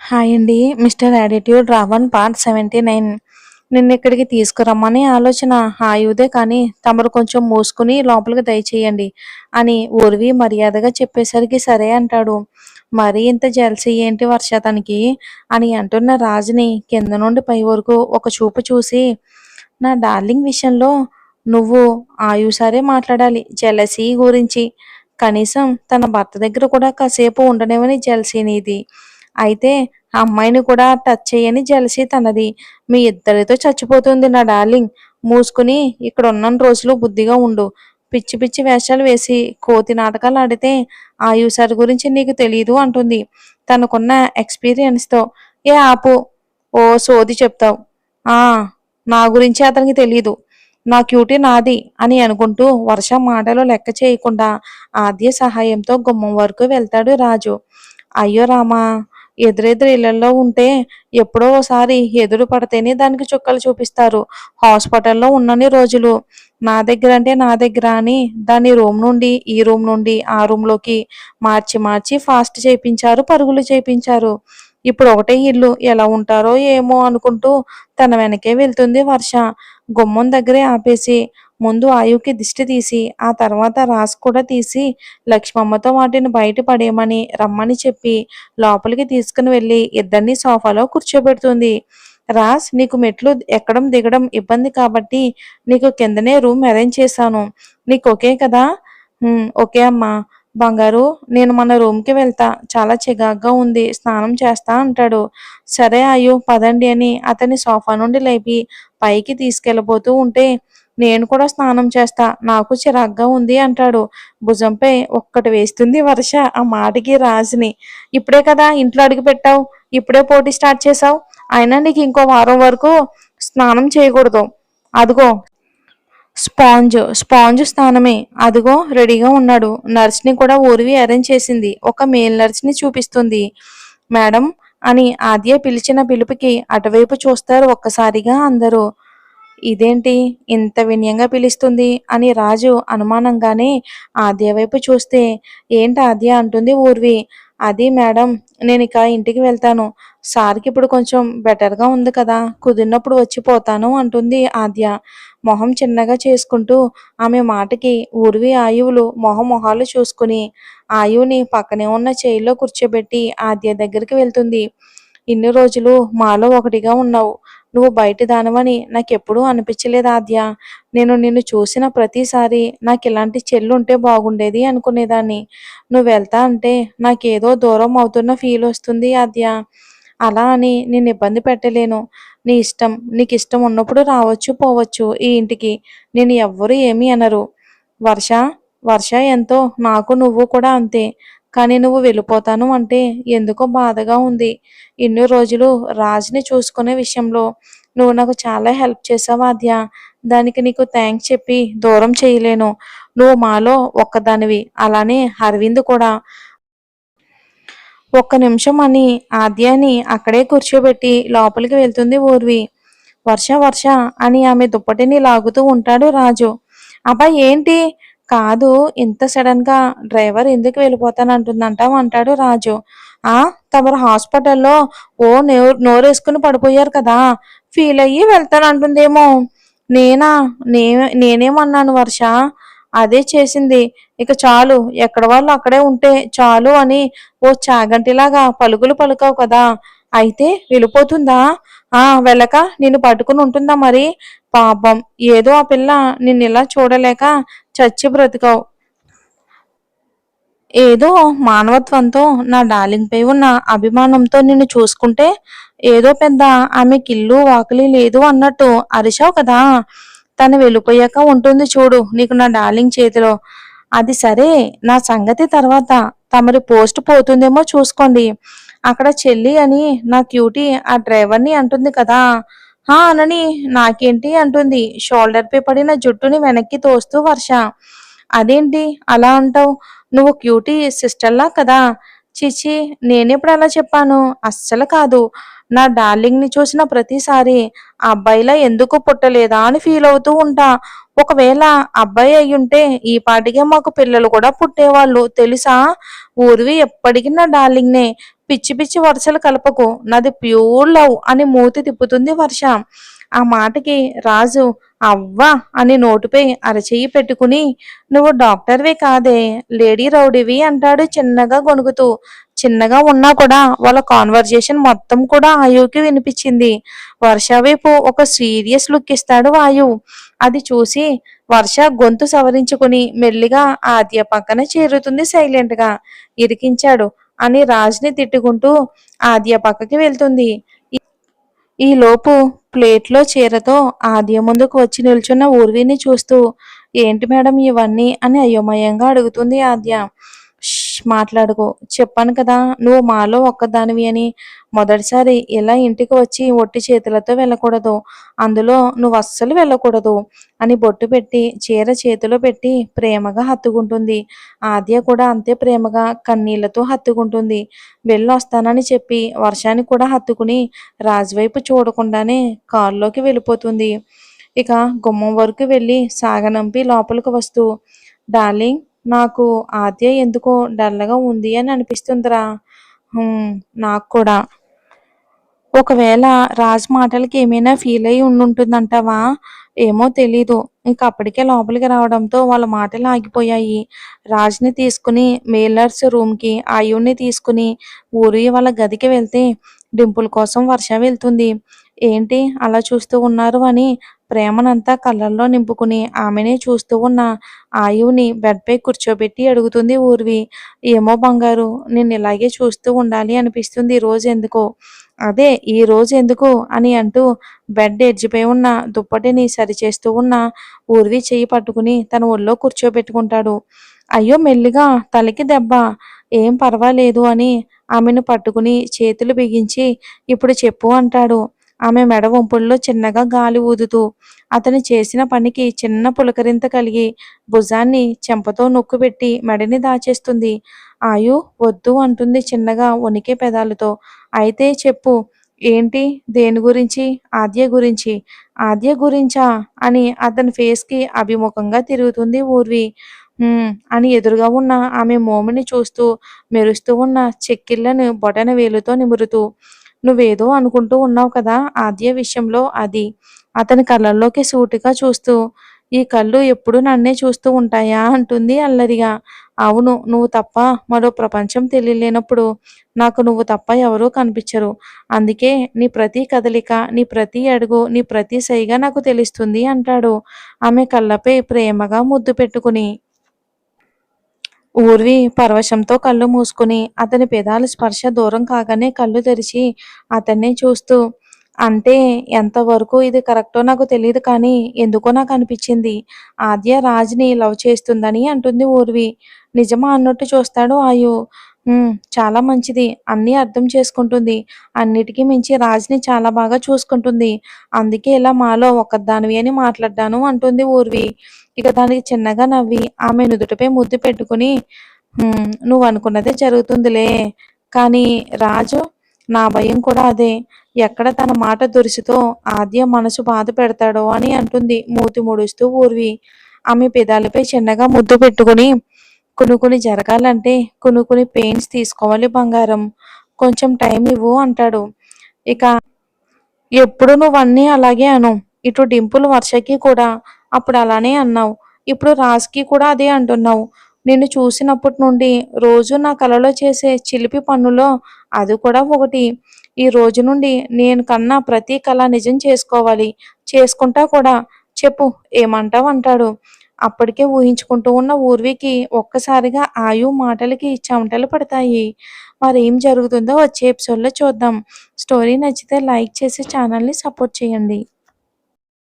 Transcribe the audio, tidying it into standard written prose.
Hi అండి. Mister attitude Ravan part 79. నిన్నిక్కడికి తీసుకురమ్మని ఆలోచన ఆయువుదే కానీ తమరు కొంచెం మూసుకుని లోపలికి దయచేయండి అని ఊర్వి మర్యాదగా చెప్పేసరికి సరే అంటాడు. మరీ ఇంత జెలసీ ఏంటి వర్ష తనకి అని అంటున్న రాజుని కింద నుండి పై వరకు ఒక చూపు చూసి, నా డార్లింగ్ విషయంలో నువ్వు ఆయుసారే మాట్లాడాలి జెలసీ గురించి. కనీసం తన భర్త దగ్గర కూడా కాసేపు ఉండనివని జెలసీ నీది. అయితే ఆ అమ్మాయిని కూడా టచ్ చేయని జెలసీ తనది. మీ ఇద్దరితో చచ్చిపోతుంది నా డార్లింగ్. మూసుకుని ఇక్కడ ఉన్నన్ని రోజులు బుద్ధిగా ఉండు. పిచ్చి పిచ్చి వేషాలు వేసి కోతి నాటకాలు ఆడితే ఆయుసారి గురించి నీకు తెలీదు అంటుంది తనకున్న ఎక్స్పీరియన్స్తో. ఏ ఆపు, ఓ సోది చెప్తావు. ఆ నా గురించి అతనికి తెలీదు. నా క్యూటీ నాది అని అనుకుంటూ వర్ష మాటలు లెక్క చేయకుండా ఆద్య సహాయంతో గుమ్మం వరకు వెళ్తాడు రాజు. అయ్యో రామా, ఎదురెదురు ఇళ్లలో ఉంటే ఎప్పుడో ఒకసారి ఎదురు పడితేనే దానికి చుక్కలు చూపిస్తారు. హాస్పిటల్లో ఉన్నన్ని రోజులు నా దగ్గర అంటే నా దగ్గర అని దాన్ని రూమ్ నుండి ఈ రూమ్ నుండి ఆ రూమ్లోకి మార్చి మార్చి ఫాస్ట్ చేయించారు, పరుగులు చేయించారు. ఇప్పుడు ఒకటే ఇల్లు, ఎలా ఉంటారో ఏమో అనుకుంటూ తన వెనకే వెళ్తుంది వర్ష. గుమ్మం దగ్గరే ఆపేసి ముందు ఆయువుకి దిష్టి తీసి ఆ తర్వాత రాసు కూడా తీసి లక్ష్మమ్మతో వాటిని బయట పడేయమని రమ్మని చెప్పి లోపలికి తీసుకుని వెళ్ళి ఇద్దరిని సోఫాలో కూర్చోబెడుతుంది. రాస్, నీకు మెట్లు ఎక్కడం దిగడం ఇబ్బంది కాబట్టి నీకు కిందనే రూమ్ అరేంజ్ చేశాను. నీకు ఓకే కదా? ఓకే అమ్మా. బంగారు, నేను మన రూమ్కి వెళ్తా, చాలా చికాగ్గా ఉంది, స్నానం చేస్తా అంటాడు. సరే ఆయు, పదండి అని అతన్ని సోఫా నుండి లేపి పైకి తీసుకెళ్ళబోతూ ఉంటే, నేను కూడా స్నానం చేస్తా, నాకు చిరాగ్గా ఉంది అంటాడు. భుజంపై ఒక్కటి వేస్తుంది వర్ష ఆ మాటకి రాజుని. ఇప్పుడే కదా ఇంట్లో అడుగు పెట్టావు, ఇప్పుడే పోటీ స్టార్ట్ చేసావు, అయినా నీకు ఇంకో వారం వరకు స్నానం చేయకూడదు. అదిగో స్పాంజ్ స్నానమే, అదిగో రెడీగా ఉన్నాడు. నర్స్ని కూడా ఊరివి అరేంజ్ చేసింది. ఒక మేల్ నర్స్ని చూపిస్తుంది. మేడం అని ఆద్య పిలిచిన పిలుపుకి అటువైపు చూస్తారు ఒక్కసారిగా అందరూ. ఇదేంటి ఇంత వినయంగా పిలుస్తుంది అని రాజు అనుమానంగానే ఆద్య వైపు చూస్తే, ఏంటి ఆద్య అంటుంది ఊర్వి. అది మేడం, నేను ఇక ఇంటికి వెళ్తాను. సార్కి ఇప్పుడు కొంచెం బెటర్గా ఉంది కదా, కుదిరినప్పుడు వచ్చిపోతాను అంటుంది ఆద్య మొహం చిన్నగా చేసుకుంటూ. ఆమె మాటకి ఊర్వి ఆయువులు మొహాలు చూసుకుని ఆయువుని పక్కనే ఉన్న చైర్లో కూర్చోబెట్టి ఆద్య దగ్గరికి వెళ్తుంది. ఇన్ని రోజులు మాలో ఒకటిగా ఉన్నావు, నువ్వు బయట దానివని నాకెప్పుడూ అనిపించలేదు ఆద్య. నేను నిన్ను చూసిన ప్రతిసారి నాకు ఇలాంటి చెల్లుంటే బాగుండేది అనుకునేదాన్ని. నువ్వు వెళ్తా అంటే నాకేదో దూరం అవుతున్న ఫీల్ వస్తుంది ఆద్య. అలా అని నేను ఇబ్బంది పెట్టలేను. నీ ఇష్టం, నీకు ఇష్టం ఉన్నప్పుడు రావచ్చు పోవచ్చు ఈ ఇంటికి, నేను ఎవ్వరూ ఏమీ అనరు. వర్ష వర్ష ఎంతో, నాకు నువ్వు కూడా అంతే. కానీ నువ్వు వెళ్ళిపోతాను అంటే ఎందుకో బాధగా ఉంది. ఇన్ని రోజులు రాజుని చూసుకునే విషయంలో నువ్వు నాకు చాలా హెల్ప్ చేసావు ఆద్య. దానికి నీకు థ్యాంక్స్ చెప్పి దూరం చేయలేను. నువ్వు మాలో ఒక్కదానివి, అలానే అరవింద్ కూడా. ఒక్క నిమిషం అని ఆద్యాని అక్కడే కూర్చోబెట్టి లోపలికి వెళ్తుంది ఊర్వి. వర్ష వర్ష అని ఆమె దుప్పటిని లాగుతూ ఉంటాడు రాజు. అబ్బా ఏంటి? కాదు, ఇంత సడన్ గా డ్రైవర్ ఎందుకు వెళ్ళిపోతానంటుందంటావు అంటాడు రాజు. ఆ తమరు హాస్పిటల్లో ఓ నోరేసుకుని పడిపోయారు కదా, ఫీల్ అయ్యి వెళ్తానంటుందేమో. నేనా? నేనేమన్నాను వర్ష? అదే చేసింది. ఇక చాలు, ఎక్కడ వాళ్ళు అక్కడే ఉంటే చాలు అని ఓ చాగంటిలాగా పలుకులు పలుకావు కదా, అయితే వెళ్ళిపోతుందా? వెళ్ళక నిన్ను పట్టుకుని ఉంటుందా మరి? పాపం, ఏదో ఆ పిల్ల నిన్నిలా చూడలేక చచ్చి బ్రతికావు. ఏదో మానవత్వంతో నా డార్లింగ్ పై ఉన్న అభిమానంతో నిన్ను చూసుకుంటే ఏదో పెద్ద ఆమెకి ఇల్లు వాకిలి లేదు అన్నట్టు అరిచావు కదా. తను వెళ్ళిపోయాక ఉంటుంది చూడు నీకు నా డార్లింగ్ చేతిలో. అది సరే, నా సంగతి తర్వాత. తమరి పోస్ట్ పోతుందేమో చూసుకోండి. అక్కడ చెల్లి అని నా క్యూటీ ఆ డ్రైవర్ని అంటుంది కదా. అనని నాకేంటి అంటుంది షోల్డర్ పై పడిన జుట్టుని వెనక్కి తోస్తూ వర్ష. అదేంటి అలా అంటావు? నువ్వు క్యూటీ సిస్టర్లా కదా. చిచి, నేనెప్పుడు అలా చెప్పాను? అస్సలు కాదు. నా డార్లింగ్ని చూసిన ప్రతిసారి ఆ అబ్బాయిలా ఎందుకు పుట్టలేదా అని ఫీల్ అవుతూ ఉంటా. ఒకవేళ అబ్బాయి అయ్యుంటే ఈ పాటికే మాకు పిల్లలు కూడా పుట్టేవాళ్ళు తెలుసా. ఊరివి ఎప్పటికీ నా డార్లింగ్నే. పిచ్చి పిచ్చి వరుసలు కలపకు, నాది ప్యూర్ లవ్ అని మూతి తిప్పుతుంది వర్ష. ఆ మాటకి రాజు అవ్వా అని నోటిపై అరచెయ్యి పెట్టుకుని, నువ్వు డాక్టర్వే కాదే, లేడీ రౌడీవి అంటాడు చిన్నగా గొణుగుతూ. చిన్నగా ఉన్నా కూడా వాళ్ళ కాన్వర్జేషన్ మొత్తం కూడా ఆయువుకి వినిపించింది. వర్ష వైపు ఒక సీరియస్ లుక్ ఇస్తాడు వాయు. అది చూసి వర్ష గొంతు సవరించుకుని మెల్లిగా ఆద్య పక్కన చేరుతుంది సైలెంట్ గా. ఇరికించాడు అని రాజ్ని తిట్టుకుంటూ ఆద్య పక్కకి వెళ్తుంది. ఈలోపు ప్లేట్లో చీరతో ఆద్య ముందుకు వచ్చి నిల్చున్న ఊర్విని చూస్తూ, ఏంటి మేడం ఇవన్నీ అని అయోమయంగా అడుగుతుంది ఆద్య. మాట్లాడుకో, చెప్పాను కదా నువ్వు మాలో ఒక్కదానివి అని. మొదటిసారి ఇలా ఇంటికి వచ్చి ఒట్టి చేతులతో వెళ్ళకూడదు, అందులో నువ్వు అస్సలు వెళ్ళకూడదు అని బొట్టు పెట్టి చీర చేతిలో పెట్టి ప్రేమగా హత్తుకుంటుంది. ఆద్య కూడా అంతే ప్రేమగా కన్నీళ్లతో హత్తుకుంటుంది. వెళ్ళొస్తానని చెప్పి వర్షాన్ని కూడా హత్తుకుని రాజువైపు చూడకుండానే కారులోకి వెళ్ళిపోతుంది. ఇక గుమ్మం వరకు వెళ్ళి సాగనంపి లోపలికి వస్తూ, డార్లింగ్, నాకు ఆద్య ఎందుకో డల్లగా ఉంది అని అనిపిస్తుందిరా. నాకు కూడా. ఒకవేళ రాజ్ మాటలకి ఏమైనా ఫీల్ అయి ఉండుంటుందంటావా? ఏమో తెలీదు. ఇంక అప్పటికే లోపలికి రావడంతో వాళ్ళ మాటలు ఆగిపోయాయి. రాజ్ని తీసుకుని మేలర్స్ రూమ్కి ఆయుణ్ణి తీసుకుని ఊరి వాళ్ళ గదికి వెళ్తే డింపుల్ కోసం వర్ష వెళ్తుంది. ఏంటి అలా చూస్తూ ఉన్నారు అని ప్రేమనంతా కళ్ళల్లో నింపుకుని ఆమెనే చూస్తూ ఉన్న ఆయువుని బెడ్పై కూర్చోబెట్టి అడుగుతుంది ఊర్వి. ఏమో బంగారు, నేను ఇలాగే చూస్తూ ఉండాలి అనిపిస్తుంది ఈ రోజు ఎందుకో. అదే ఈ రోజు ఎందుకు అని అంటూ బెడ్ ఎడ్జిపై ఉన్న దుప్పటిని సరిచేస్తూ ఉన్న ఊర్వి చెయ్యి పట్టుకుని తన ఒళ్ళో కూర్చోబెట్టుకుంటాడు. అయ్యో మెల్లిగా, తలకి దెబ్బ, ఏం పర్వాలేదు అని ఆమెను పట్టుకుని చేతులు బిగించి ఇప్పుడు చెప్పు అంటాడు. ఆమె మెడ వంపుల్లో చిన్నగా గాలి ఊదుతూ అతను చేసిన పనికి చిన్న పులకరింత కలిగి భుజాన్ని చెంపతో నొక్కుపెట్టి మెడని దాచేస్తుంది. ఆయు వద్దు అంటుంది చిన్నగా వణికే పెదాలతో. అయితే చెప్పు, ఏంటి, దేని గురించి? ఆద్య గురించి. ఆద్య గురించా అని అతని ఫేస్కి అభిముఖంగా తిరుగుతుంది ఊర్వి. అని ఎదురుగా ఉన్న ఆమె మోముని చూస్తూ మెరుస్తూ ఉన్న చెక్కిళ్లను బొటన వేలుతో నిమురుతూ, నువ్వేదో అనుకుంటూ ఉన్నావు కదా ఆద్య విషయంలో అది. అతని కళ్ళల్లోకి సూటిగా చూస్తూ, ఈ కళ్ళు ఎప్పుడు నన్నే చూస్తూ ఉంటాయా అంటుంది అల్లరిగా. అవును, నువ్వు తప్ప మరో ప్రపంచం తెలియలేనప్పుడు నాకు నువ్వు తప్ప ఎవరూ కనిపించరు. అందుకే నీ ప్రతి కదలిక, నీ ప్రతి అడుగు, నీ ప్రతి సైగ నాకు తెలుస్తుంది అంటాడు ఆమె కళ్ళపై ప్రేమగా ముద్దు పెట్టుకుని. ఊర్వి పరవశంతో కళ్ళు మూసుకుని అతని పెదాల స్పర్శ దూరం కాగానే కళ్ళు తెరిచి అతన్నే చూస్తూ, అంటే ఎంతవరకు ఇది కరెక్టో నాకు తెలియదు కానీ ఎందుకో నాకు అనిపించింది ఆద్య రాజ్ని లవ్ చేస్తుందని అంటుంది ఊర్వి. నిజమా అన్నట్టు చూస్తాడు ఆయు. చాలా మంచిది, అన్నీ అర్థం చేసుకుంటుంది, అన్నిటికీ మించి రాజ్ని చాలా బాగా చూసుకుంటుంది, అందుకే ఇలా మాలో ఒక్కదానివి అని మాట్లాడ్డాను అంటుంది ఊర్వి. ఇక దానికి చిన్నగా నవ్వి ఆమె నుదుటిపై ముద్దు పెట్టుకుని, నువ్వు అనుకున్నదే జరుగుతుందిలే, కానీ రాజు, నా భయం కూడా అదే, ఎక్కడ తన మాట దురుసుతో ఆద్య మనసు బాధ పెడతాడో అని అంటుంది మూతి ముడుస్తూ ఊర్వి. ఆమె పెదాలపై చిన్నగా ముద్దు పెట్టుకుని, కొనుక్కుని జరగాలంటే కొనుక్కుని పెయిన్స్ తీసుకోవాలి బంగారం, కొంచెం టైం ఇవ్వు అంటాడు. ఇక ఎప్పుడు నువ్వన్నీ అలాగే అను, ఇటు డింపుల్ వర్షకి కూడా అప్పుడు అలానే అన్నావు, ఇప్పుడు రాజ్కి కూడా అదే అంటున్నావు. నిన్ను చూసినప్పటి నుండి రోజు నా కలలో చేసే చిలిపి పన్నులో అది కూడా ఒకటి. ఈ రోజు నుండి నేను కన్నా ప్రతి కళ నిజం చేసుకోవాలి, చేసుకుంటా కూడా. చెప్పు, ఏమంటావు అంటాడు. అప్పటికే ఊహించుకుంటూ ఉన్న ఊర్వికి ఒక్కసారిగా ఆయు మాటలకి చెమటలు పడతాయి. మరి ఏం జరుగుతుందో వచ్చే ఎపిసోడ్లో చూద్దాం. స్టోరీ నచ్చితే లైక్ చేసి ఛానల్ని సపోర్ట్ చేయండి.